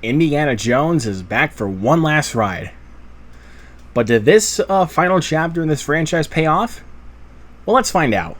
Indiana Jones is back for one last ride. But did this final chapter in this franchise pay off? Well, let's find out.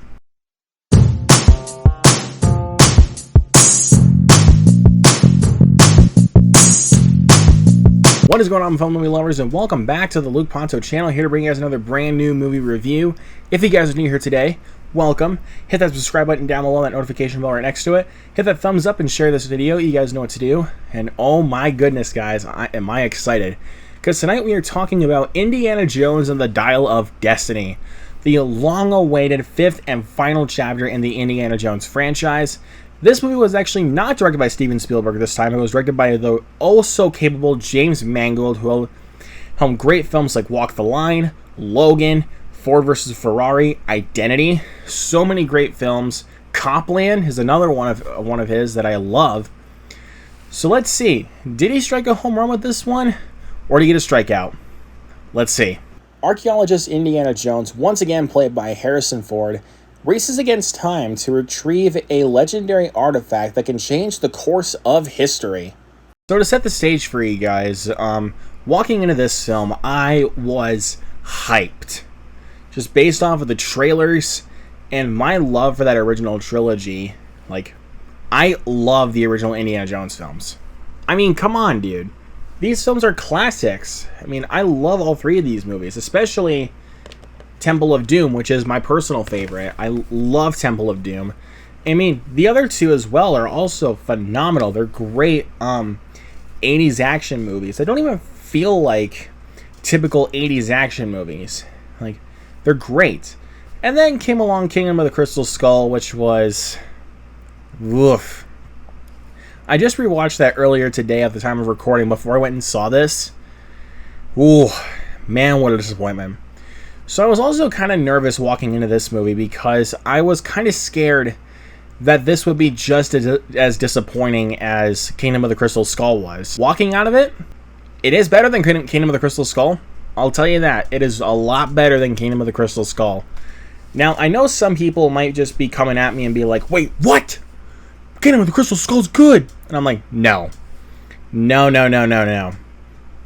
What is going on, film movie lovers, and welcome back to the Luke Ponto channel, here to bring you guys another brand new movie review. If you guys are new here today, welcome. Hit that subscribe button down below, that notification bell right next to it. Hit that thumbs up and share this video. You guys know what to do. And oh my goodness, guys, am I excited. Because tonight we are talking about Indiana Jones and the Dial of Destiny, the long-awaited fifth and final chapter in the Indiana Jones franchise. This movie was actually not directed by Steven Spielberg this time. It was directed by the oh-so-capable James Mangold, who helmed great films like Walk the Line, Logan, Ford vs. Ferrari, Identity. So many great films. Copland is another one of his that I love. So let's see. Did he strike a home run with this one? Or did he get a strikeout? Let's see. Archaeologist Indiana Jones, once again played by Harrison Ford, races against time to retrieve a legendary artifact that can change the course of history. So to set the stage for you guys, walking into this film, I was hyped. Just based off of the trailers and my love for that original trilogy. Like, I love the original Indiana Jones films. I mean, come on, dude. These films are classics. I mean, I love all three of these movies, especially Temple of Doom, which is my personal favorite. I love Temple of Doom. I mean, the other two as well are also phenomenal. They're great 80s action movies. They don't even feel like typical 80s action movies. Like, they're great. And then came along Kingdom of the Crystal Skull, which was woof. I just rewatched that earlier today at the time of recording before I went and saw this. Ooh, man, what a disappointment. So I was also kind of nervous walking into this movie because I was kind of scared that this would be just as disappointing as Kingdom of the Crystal Skull was. Walking out of it, it is better than Kingdom of the Crystal Skull. I'll tell you that. It is a lot better than Kingdom of the Crystal Skull. Now, I know some people might just be coming at me and be like, wait, what? Kingdom of the Crystal Skull's good. And I'm like, no. No.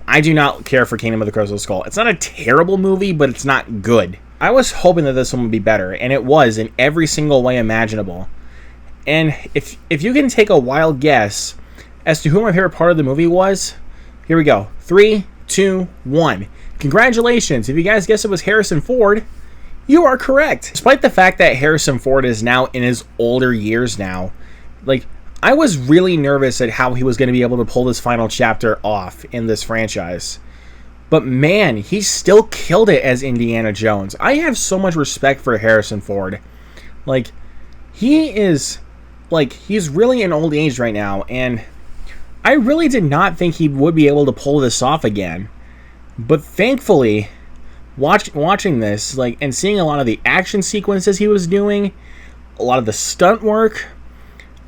I do not care for Kingdom of the Crystal Skull. It's not a terrible movie, but it's not good. I was hoping that this one would be better, and it was in every single way imaginable. And if you can take a wild guess as to who my favorite part of the movie was, here we go. 3, 2, 1. Congratulations. If you guys guessed it was Harrison Ford, you are correct. Despite the fact that Harrison Ford is now in his older years now, like, I was really nervous at how he was going to be able to pull this final chapter off in this franchise. But man, he still killed it as Indiana Jones. I have so much respect for Harrison Ford. Like, he's really in old age right now, and I really did not think he would be able to pull this off again. But thankfully, watching this, like, and seeing a lot of the action sequences he was doing, a lot of the stunt work,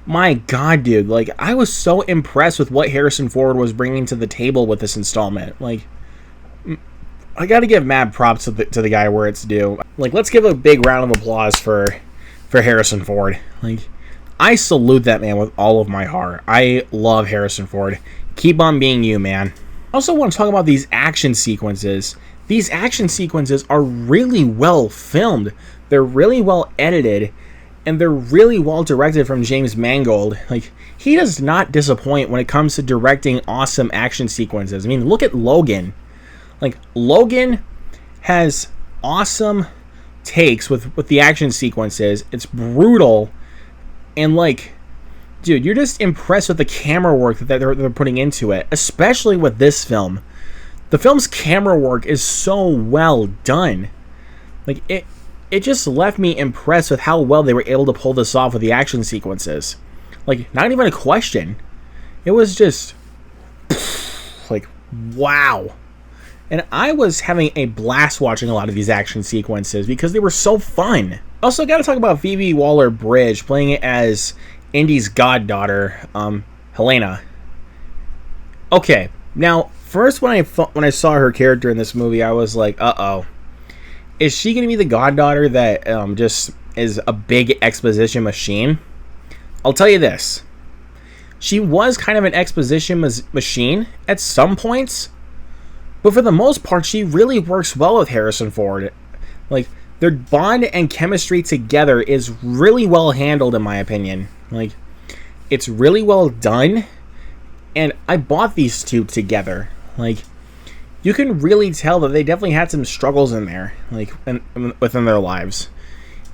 my God, dude, like, I was so impressed with what Harrison Ford was bringing to the table with this installment. Like, I gotta give mad props to the guy where it's due. Like, let's give a big round of applause for Harrison Ford. Like, I salute that man with all of my heart. I love Harrison Ford. Keep on being you, man. I also want to talk about these action sequences. These action sequences are really well filmed. They're really well edited. And they're really well directed from James Mangold. Like, he does not disappoint when it comes to directing awesome action sequences. I mean, look at Logan. Like, Logan has awesome takes with the action sequences. It's brutal. And, like, dude, you're just impressed with the camera work that they're putting into it. Especially with this film. The film's camera work is so well done. Like, it just left me impressed with how well they were able to pull this off with the action sequences. Like, not even a question. It was just, like, wow. And I was having a blast watching a lot of these action sequences because they were so fun. Also, got to talk about Phoebe Waller-Bridge playing it as Indy's goddaughter, Helena. Okay, now, first when I saw her character in this movie, I was like, uh-oh. Is she going to be the goddaughter that just is a big exposition machine? I'll tell you this. she was kind of an exposition machine at some points, but for the most part, she really works well with Harrison Ford. Like, their bond and chemistry together is really well handled, in my opinion. Like, it's really well done, and I bought these two together. Like, you can really tell that they definitely had some struggles in there, like, within their lives.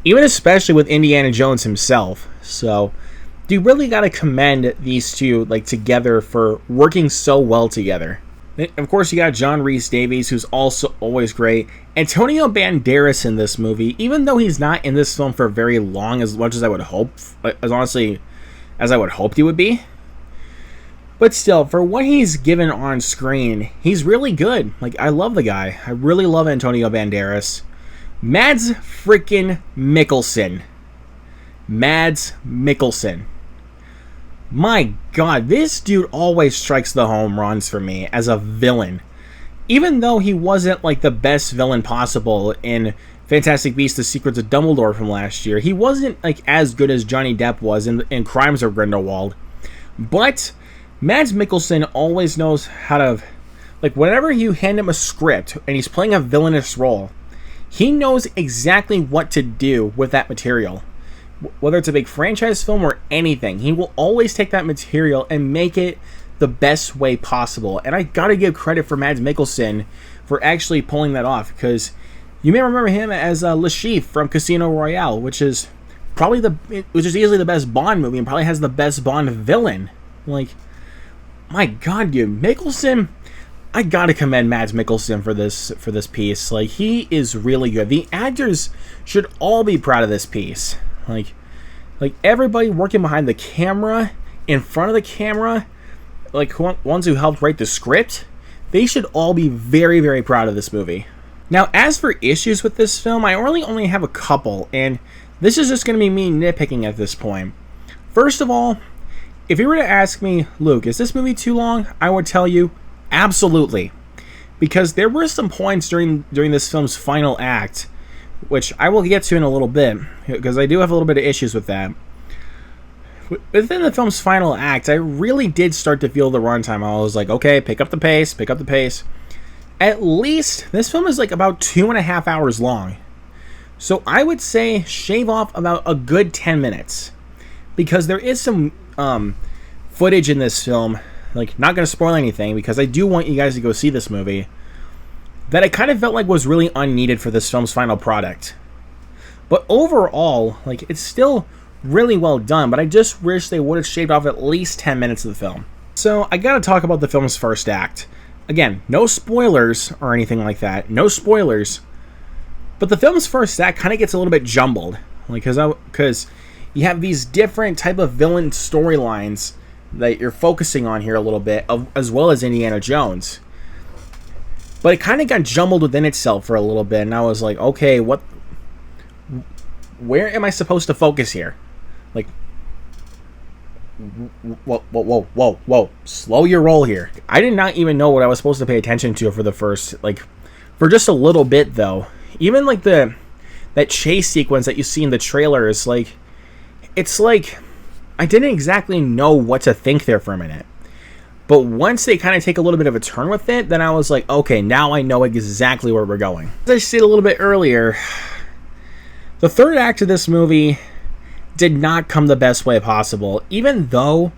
Even especially with Indiana Jones himself. So, you really got to commend these two, like, together for working so well together. Of course, you got John Rhys-Davies, who's also always great. Antonio Banderas in this movie, even though he's not in this film for very long, as much as I would hope, as honestly as I would hope he would be. But still, for what he's given on screen, he's really good. Like, I love the guy. I really love Antonio Banderas. Mads freaking Mikkelsen. Mads Mikkelsen. My God, this dude always strikes the home runs for me as a villain. Even though he wasn't like the best villain possible in Fantastic Beasts: The Secrets of Dumbledore from last year, he wasn't like as good as Johnny Depp was in Crimes of Grindelwald. But Mads Mikkelsen always knows how to, like, whenever you hand him a script and he's playing a villainous role, he knows exactly what to do with that material. Whether it's a big franchise film or anything, he will always take that material and make it the best way possible. And I gotta give credit for Mads Mikkelsen for actually pulling that off, because you may remember him as Le Chiffre from Casino Royale, which is easily the best Bond movie and probably has the best Bond villain. Like, my God, dude, Mikkelsen, I gotta commend Mads Mikkelsen for this piece. Like, he is really good. The actors should all be proud of this piece. Like everybody working behind the camera, in front of the camera, like ones who helped write the script, they should all be very, very proud of this movie. Now, as for issues with this film, I only have a couple, and this is just going to be me nitpicking at this point. First of all, if you were to ask me, Luke, is this movie too long? I would tell you, absolutely. Because there were some points during this film's final act, which I will get to in a little bit, because I do have a little bit of issues with that. Within the film's final act, I really did start to feel the runtime. I was like, okay, pick up the pace. At least, this film is like about 2.5 hours long. So I would say shave off about a good 10 minutes. Because there is some footage in this film, like, not going to spoil anything, because I do want you guys to go see this movie, that I kind of felt like was really unneeded for this film's final product. But overall, like, it's still really well done, but I just wish they would have shaved off at least 10 minutes of the film. So, I gotta talk about the film's first act. Again, no spoilers or anything like that. No spoilers. But the film's first act kind of gets a little bit jumbled. Like, because you have these different type of villain storylines that you're focusing on here a little bit, as well as Indiana Jones. But it kind of got jumbled within itself for a little bit, and I was like, okay, where am I supposed to focus here? Like, whoa, slow your roll here. I did not even know what I was supposed to pay attention to for the first, like, for just a little bit, though. Even, like, that chase sequence that you see in the trailer is, like, it's like, I didn't exactly know what to think there for a minute. But once they kind of take a little bit of a turn with it, then I was like, okay, now I know exactly where we're going. As I said a little bit earlier, the third act of this movie did not come the best way possible, even though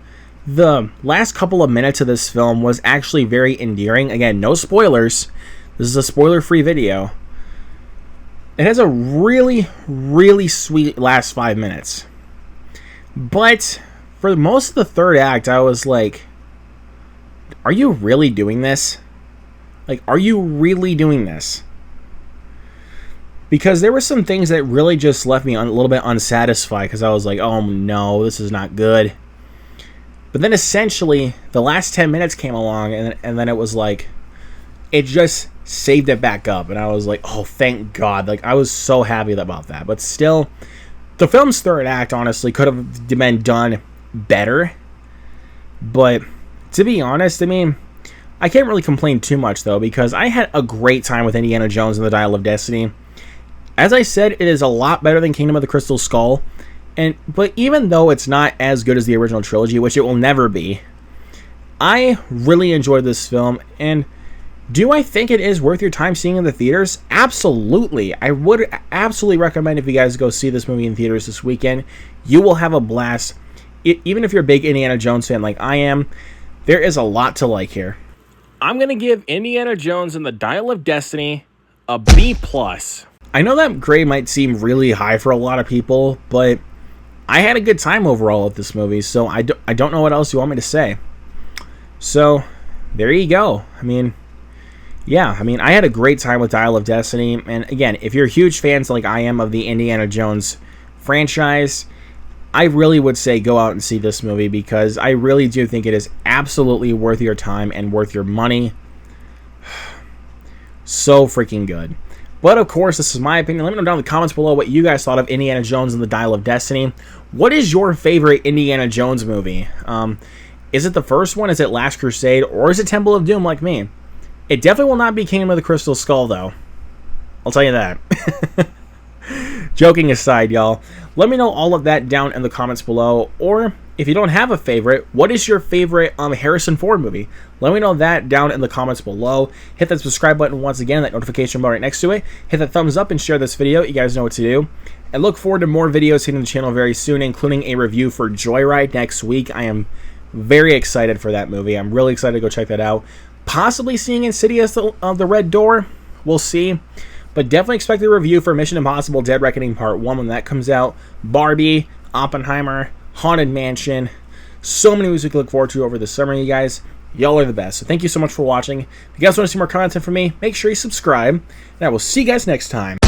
the last couple of minutes of this film was actually very endearing. Again, no spoilers. This is a spoiler-free video. It has a really, really sweet last 5 minutes. But for most of the third act, I was like, are you really doing this? Like, are you really doing this? Because there were some things that really just left me a little bit unsatisfied, because I was like, oh no, this is not good. But then essentially, the last 10 minutes came along, and then it was like, it just saved it back up. And I was like, oh, thank God. Like, I was so happy about that. But still, the film's third act, honestly, could have been done better. But to be honest, I mean, I can't really complain too much, though, because I had a great time with Indiana Jones and the Dial of Destiny. As I said, it is a lot better than Kingdom of the Crystal Skull, But even though it's not as good as the original trilogy, which it will never be, I really enjoyed this film. And do I think it is worth your time seeing in the theaters? Absolutely. I would absolutely recommend if you guys go see this movie in theaters this weekend. You will have a blast. Even if you're a big Indiana Jones fan like I am, there is a lot to like here. I'm going to give Indiana Jones and the Dial of Destiny a B+. I know that grade might seem really high for a lot of people, but I had a good time overall with this movie, so I don't know what else you want me to say. So, there you go. I had a great time with Dial of Destiny, and again, if you're huge fans like I am of the Indiana Jones franchise, I really would say go out and see this movie, because I really do think it is absolutely worth your time and worth your money. So freaking good. But of course, this is my opinion. Let me know down in the comments below what you guys thought of Indiana Jones and the Dial of Destiny. What is your favorite Indiana Jones movie? Is it the first one? Is it Last Crusade? Or is it Temple of Doom like me? It definitely will not be Kingdom of the Crystal Skull, though. I'll tell you that. Joking aside, y'all. Let me know all of that down in the comments below. Or, if you don't have a favorite, what is your favorite Harrison Ford movie? Let me know that down in the comments below. Hit that subscribe button once again, that notification bell right next to it. Hit that thumbs up and share this video. You guys know what to do. And look forward to more videos hitting the channel very soon, including a review for Joyride next week. I am very excited for that movie. I'm really excited to go check that out. Possibly seeing Insidious the Red Door. We'll see. But definitely expect a review for Mission Impossible Dead Reckoning Part 1 when that comes out. Barbie, Oppenheimer, Haunted Mansion. So many movies we can look forward to over the summer, you guys. Y'all are the best. So thank you so much for watching. If you guys want to see more content from me, make sure you subscribe. And I will see you guys next time.